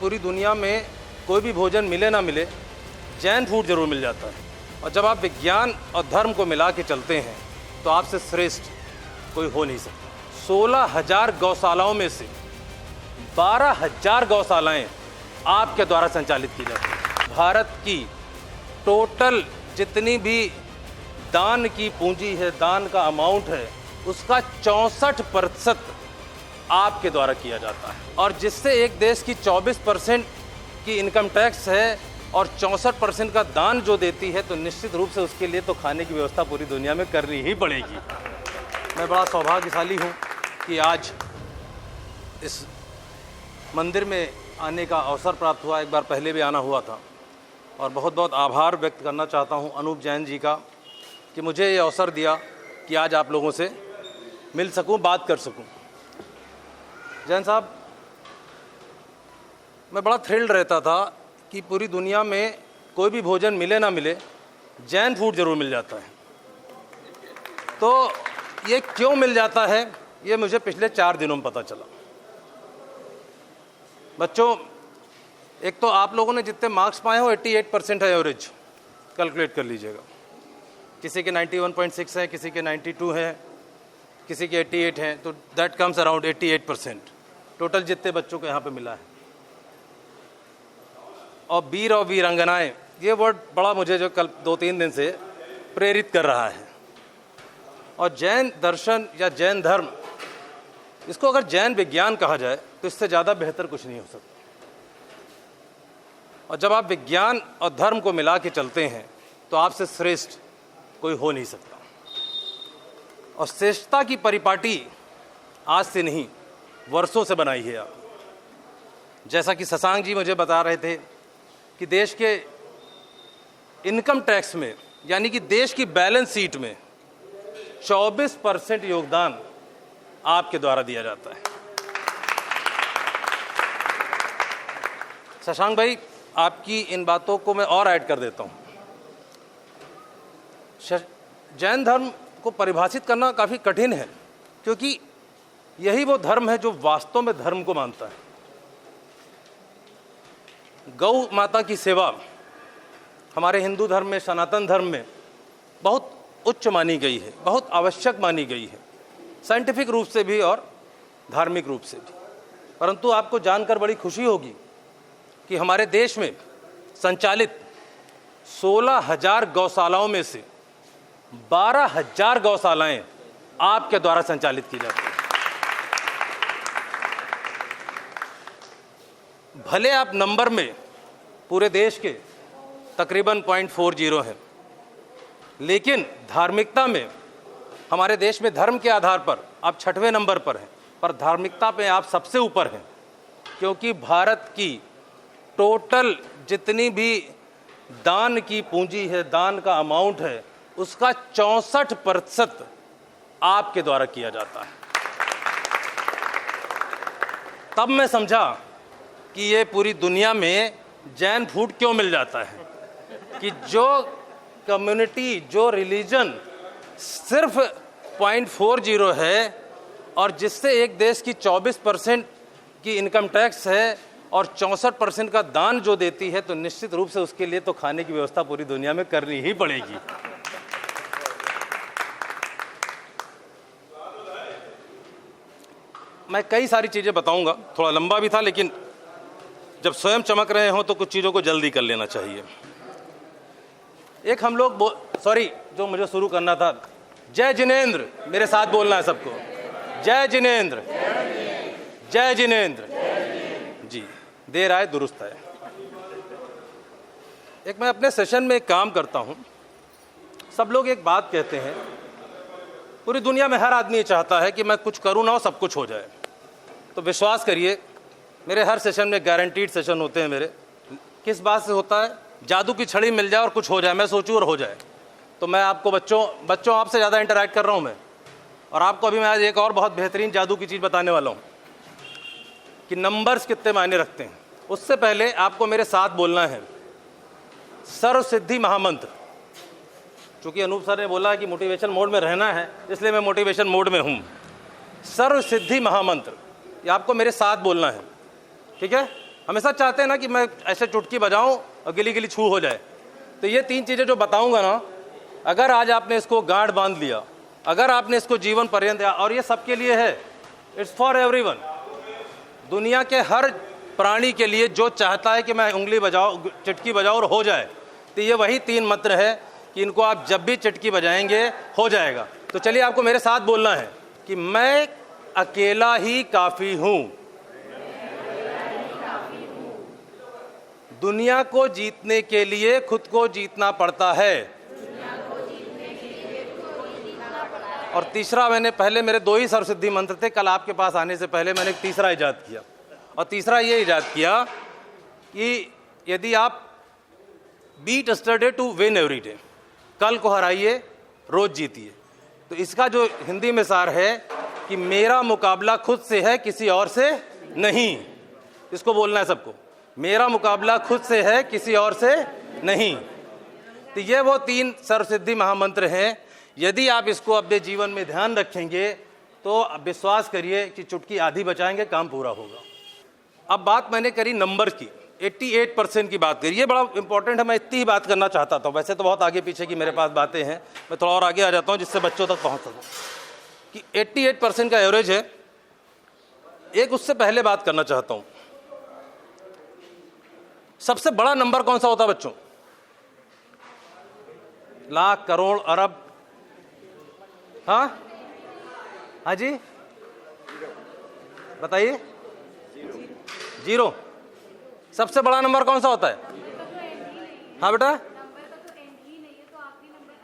पूरी दुनिया में कोई भी भोजन मिले ना मिले, जैन फूड जरूर मिल जाता है। और जब आप विज्ञान और धर्म को मिला के चलते हैं तो आपसे श्रेष्ठ कोई हो नहीं सकता। 16,000 गौशालाओं में से 12,000 गौशालाएँ आपके द्वारा संचालित की जाती हैं। भारत की टोटल जितनी भी दान की पूंजी है, दान का अमाउंट है, उसका 64% आपके द्वारा किया जाता है। और जिससे एक देश की 24% की इनकम टैक्स है और 64% का दान जो देती है, तो निश्चित रूप से उसके लिए तो खाने की व्यवस्था पूरी दुनिया में करनी ही पड़ेगी। मैं बड़ा सौभाग्यशाली हूँ कि आज इस मंदिर में आने का अवसर प्राप्त हुआ। एक बार पहले भी आना हुआ था और बहुत बहुत आभार व्यक्त करना चाहता हूँ अनूप जैन जी का कि मुझे ये अवसर दिया कि आज आप लोगों से मिल सकूं, बात कर सकूं। जैन साहब, मैं बड़ा थ्रिल्ड रहता था कि पूरी दुनिया में कोई भी भोजन मिले ना मिले, जैन फूड जरूर मिल जाता है। तो ये क्यों मिल जाता है, ये मुझे पिछले 4 दिनों में पता चला। बच्चों, एक तो आप लोगों ने जितने मार्क्स पाए हो 88% है एवरेज, कैलकुलेट कर लीजिएगा। किसी के 91.6 है, किसी के 92 है, किसी के 88 हैं, तो दैट कम्स अराउंड 88% टोटल जितने बच्चों को यहाँ पे मिला है। और वीर और वीरांगनाएं, ये वर्ड बड़ा मुझे जो कल 2-3 दिन से प्रेरित कर रहा है। और जैन दर्शन या जैन धर्म, इसको अगर जैन विज्ञान कहा जाए तो इससे ज़्यादा बेहतर कुछ नहीं हो सकता। और जब आप विज्ञान और धर्म को मिला के चलते हैं तो आपसे श्रेष्ठ कोई हो नहीं सकता। और श्रेष्ठता की परिपाटी आज से नहीं, वर्षों से बनाई है आप। जैसा कि शशांक जी मुझे बता रहे थे कि देश के इनकम टैक्स में, यानी कि देश की बैलेंस शीट में 24% योगदान आपके द्वारा दिया जाता है। शशांक भाई, आपकी इन बातों को मैं और ऐड कर देता हूँ। जैन धर्म को परिभाषित करना काफ़ी कठिन है, क्योंकि यही वो धर्म है जो वास्तव में धर्म को मानता है। गौ माता की सेवा हमारे हिंदू धर्म में, सनातन धर्म में बहुत उच्च मानी गई है, बहुत आवश्यक मानी गई है, साइंटिफिक रूप से भी और धार्मिक रूप से भी। परंतु आपको जानकर बड़ी खुशी होगी कि हमारे देश में संचालित 16,000 गौशालाओं में से 12,000 गौशालाएं आपके द्वारा संचालित की जाती हैं। भले आप नंबर में पूरे देश के तकरीबन 0.40 हैं, लेकिन धार्मिकता में हमारे देश में धर्म के आधार पर आप 6वें नंबर पर हैं, पर धार्मिकता पे आप सबसे ऊपर हैं। क्योंकि भारत की टोटल जितनी भी दान की पूंजी है, दान का अमाउंट है, उसका 64% आपके द्वारा किया जाता है। तब मैं समझा कि ये पूरी दुनिया में जैन फूड क्यों मिल जाता है, कि जो कम्युनिटी, जो रिलीजन सिर्फ 0.40 है और जिससे एक देश की 24% की इनकम टैक्स है और 64% का दान जो देती है, तो निश्चित रूप से उसके लिए तो खाने की व्यवस्था पूरी दुनिया में करनी ही पड़ेगी। मैं कई सारी चीज़ें बताऊंगा, थोड़ा लंबा भी था, लेकिन जब स्वयं चमक रहे हो तो कुछ चीज़ों को जल्दी कर लेना चाहिए। एक हम लोग जो मुझे शुरू करना था, जय जिनेंद्र, मेरे साथ बोलना है सबको, जय जिनेंद्र, जय जिनेंद्र जी। देर आए दुरुस्त है। एक मैं अपने सेशन में एक काम करता हूँ, सब लोग एक बात कहते हैं, पूरी दुनिया में हर आदमी ये चाहता है कि मैं कुछ करूँ ना हो, सब कुछ हो जाए। तो विश्वास करिए, मेरे हर सेशन में गारंटीड सेशन होते हैं मेरे। किस बात से होता है? जादू की छड़ी मिल जाए और कुछ हो जाए, मैं सोचूं और हो जाए। तो मैं आपको बच्चों आपसे ज़्यादा इंटरैक्ट कर रहा हूँ मैं, और आपको अभी मैं आज एक और बहुत बेहतरीन जादू की चीज़ बताने वाला हूँ कि नंबर्स कितने मायने रखते हैं। उससे पहले आपको मेरे साथ बोलना है सर्व सिद्धि महामंत्र। चूँकि अनूप सर ने बोला कि मोटिवेशन मोड में रहना है, इसलिए मैं मोटिवेशन मोड में हूँ। सर्व सिद्धि महामंत्र, ये आपको मेरे साथ बोलना है, ठीक है? हमेशा चाहते हैं ना कि मैं ऐसे चुटकी बजाऊं और गिली गिली छू हो जाए। तो ये 3 चीज़ें जो बताऊंगा ना, अगर आज आपने इसको गांठ बांध लिया, अगर आपने इसको जीवन पर्यंत, और ये सबके लिए है, इट्स फॉर एवरीवन, दुनिया के हर प्राणी के लिए जो चाहता है कि मैं उंगली बजाओ, चुटकी बजाओ और हो जाए, तो ये वही 3 मंत्र है कि इनको आप जब भी चुटकी बजाएंगे हो जाएगा। तो चलिए आपको मेरे साथ बोलना है कि मैं अकेला ही काफ़ी हूँ। दुनिया को जीतने के लिए खुद को जीतना पड़ता है। और तीसरा, मैंने पहले मेरे 2 ही सर्वसिद्धि मंत्र थे, कल आपके पास आने से पहले मैंने एक तीसरा ईजाद किया, और तीसरा ये ईजाद किया कि यदि आप beat yesterday to win every day, कल को हराइए रोज जीतिए। तो इसका जो हिंदी में सार है कि मेरा मुकाबला खुद से है, किसी और से नहीं। इसको बोलना है सबको, मेरा मुकाबला खुद से है, किसी और से नहीं। तो ये वो 3 सर्वसिद्धि महामंत्र हैं। यदि आप इसको अपने जीवन में ध्यान रखेंगे तो विश्वास करिए कि चुटकी आधी बचाएंगे, काम पूरा होगा। अब बात मैंने करी नंबर की, 88% की बात करी, ये बड़ा इंपॉर्टेंट है। मैं इतनी ही बात करना चाहता था, वैसे तो बहुत आगे पीछे की मेरे पास बातें हैं, मैं थोड़ा और आगे आ जाता हूँ जिससे बच्चों तक पहुँच सकूँ। कि 88% का एवरेज है। एक उससे पहले बात करना चाहता हूँ, सबसे बड़ा नंबर कौन सा होता है बच्चों? लाख, करोड़, अरब? हाँ हाँ जी बताइए। 0 सबसे बड़ा नंबर कौन सा होता है? हाँ बेटा,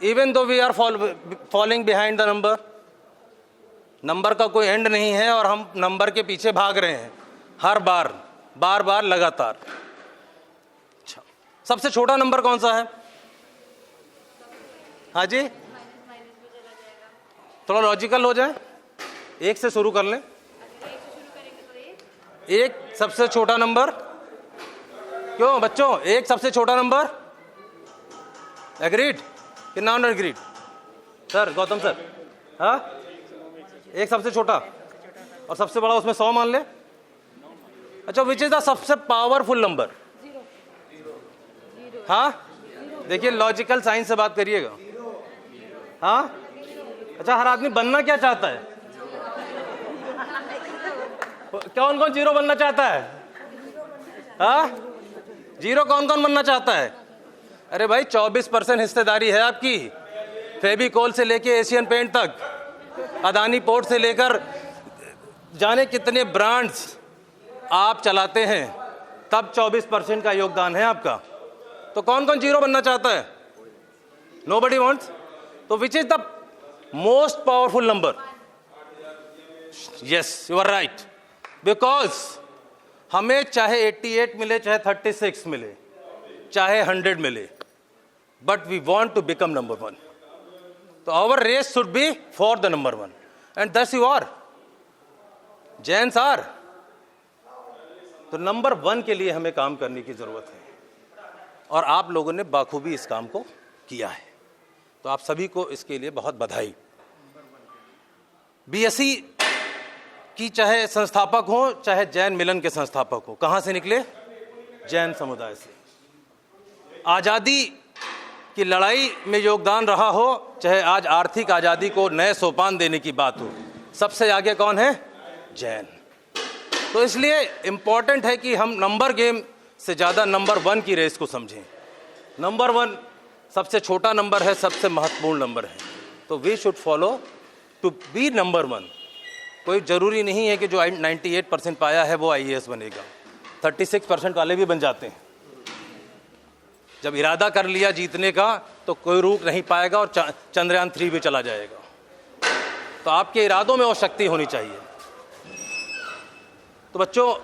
even though we are following behind the number, number का कोई एंड नहीं है और हम नंबर के पीछे भाग रहे हैं हर बार, बार बार, लगातार। अच्छा, सबसे छोटा नंबर कौन सा है? हाँ जी, थोड़ा लॉजिकल हो जाए, 1 से शुरू कर लें। 1 सबसे छोटा नंबर, क्यों बच्चों? 1 सबसे छोटा नंबर, एग्रीड कि non agreed? Sir, Gautam sir, हाँ, 1 सबसे छोटा और सबसे बड़ा उसमें 100 मान ले। अच्छा, विच इज द सबसे पावरफुल नंबर? हाँ, देखिए लॉजिकल साइंस से बात करिएगा। हाँ, अच्छा, हर आदमी बनना क्या चाहता है? कौन कौन 0 बनना चाहता है? हाँ, 0 कौन कौन बनना चाहता है? अरे भाई, 24% हिस्सेदारी है आपकी, फेविकोल से लेके एशियन पेंट तक, अदानी पोर्ट से लेकर जाने कितने ब्रांड्स आप चलाते हैं, तब 24% का योगदान है आपका। तो कौन कौन 0 बनना चाहता है? Nobody wants. तो which is the most powerful number? Yes, you are right, because हमें चाहे 88 मिले, चाहे 36 मिले, चाहे 100 मिले, but we want to become number 1। तो our race should be for the number 1, and this you are, Jains are. तो नंबर 1 के लिए हमें काम करने की जरूरत है, और आप लोगों ने बाखूबी इस काम को किया है, तो आप सभी को इसके लिए बहुत बधाई। बीएससी की चाहे संस्थापक हो, चाहे जैन मिलन के संस्थापक हो, कहां से निकले? जैन समुदाय से। आजादी की लड़ाई में योगदान रहा हो, चाहे आज आर्थिक आजादी को नए सोपान देने की बात हो, सबसे आगे कौन है? जैन। तो इसलिए इंपॉर्टेंट है कि हम नंबर गेम से ज्यादा नंबर 1 की रेस को समझें। नंबर 1 सबसे छोटा नंबर है, सबसे महत्वपूर्ण नंबर है, तो we should follow to be number 1। कोई जरूरी नहीं है कि जो 98% पाया है वो IAS बनेगा, 36% वाले भी बन जाते हैं। जब इरादा कर लिया जीतने का तो कोई रोक नहीं पाएगा, और चंद्रयान 3 भी चला जाएगा। तो आपके इरादों में वो शक्ति होनी चाहिए। तो बच्चों,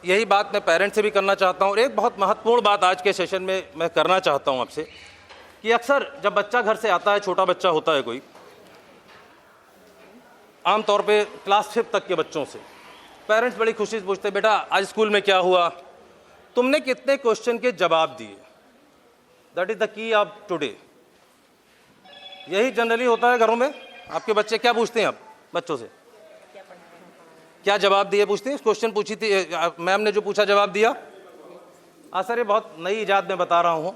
यही बात मैं पेरेंट्स से भी करना चाहता हूँ। और एक बहुत महत्वपूर्ण बात आज के सेशन में मैं करना चाहता हूँ आपसे, कि अक्सर जब बच्चा घर से आता है, छोटा बच्चा होता है कोई, आमतौर पे क्लास 5 तक के बच्चों से पेरेंट्स बड़ी खुशी से पूछते, बेटा आज स्कूल में क्या हुआ, तुमने कितने क्वेश्चन के जवाब दिए? That is the key of today. यही जनरली होता है घरों में। आपके बच्चे क्या पूछते हैं? आप बच्चों से क्या जवाब दिए पूछते हैं? क्वेश्चन पूछी थी मैम ने, जो पूछा जवाब दिया, सर ये बहुत नई इजाद में बता रहा हूं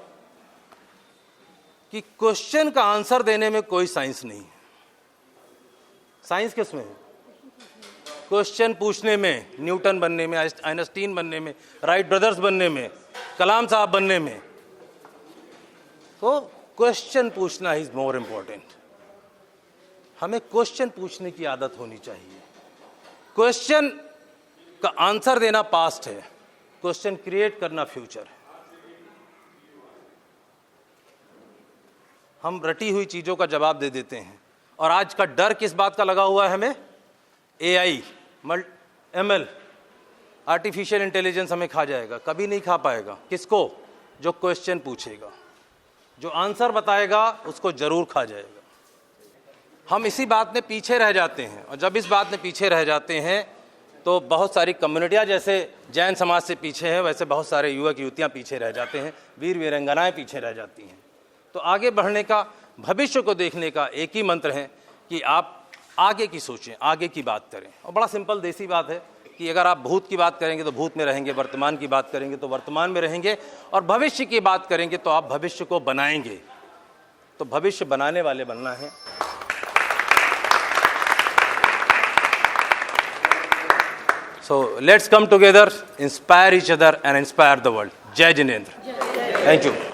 कि क्वेश्चन का आंसर देने में कोई साइंस नहीं है। साइंस किस में है? क्वेश्चन पूछने में, न्यूटन बनने में, आइंस्टीन बनने में, राइट ब्रदर्स बनने में, कलाम साहब बनने में। तो क्वेश्चन पूछना इज मोर इंपॉर्टेंट। हमें क्वेश्चन पूछने की आदत होनी चाहिए। क्वेश्चन का आंसर देना पास्ट है, क्वेश्चन क्रिएट करना फ्यूचर है। हम रटी हुई चीजों का जवाब दे देते हैं। और आज का डर किस बात का लगा हुआ है हमें? AI, ML, आर्टिफिशियल इंटेलिजेंस हमें खा जाएगा। कभी नहीं खा पाएगा। किसको? जो क्वेश्चन पूछेगा, जो आंसर बताएगा, उसको जरूर खा जाएगा। हम इसी बात में पीछे रह जाते हैं, और जब इस बात में पीछे रह जाते हैं तो बहुत सारी कम्युनिटियाँ, जैसे जैन समाज से पीछे हैं, वैसे बहुत सारे युवक युवतियाँ पीछे रह जाते हैं, वीर वीरांगनाएं पीछे रह जाती हैं। तो आगे बढ़ने का, भविष्य को देखने का एक ही मंत्र है कि आप आगे की सोचें, आगे की बात करें। और बड़ा सिंपल देसी बात है कि अगर आप भूत की बात करेंगे तो भूत में रहेंगे, वर्तमान की बात करेंगे तो वर्तमान में रहेंगे, और भविष्य की बात करेंगे तो आप भविष्य को बनाएंगे। तो भविष्य बनाने वाले बनना है। So let's come together, inspire each other and inspire the world. Jai Jinendra. Thank you.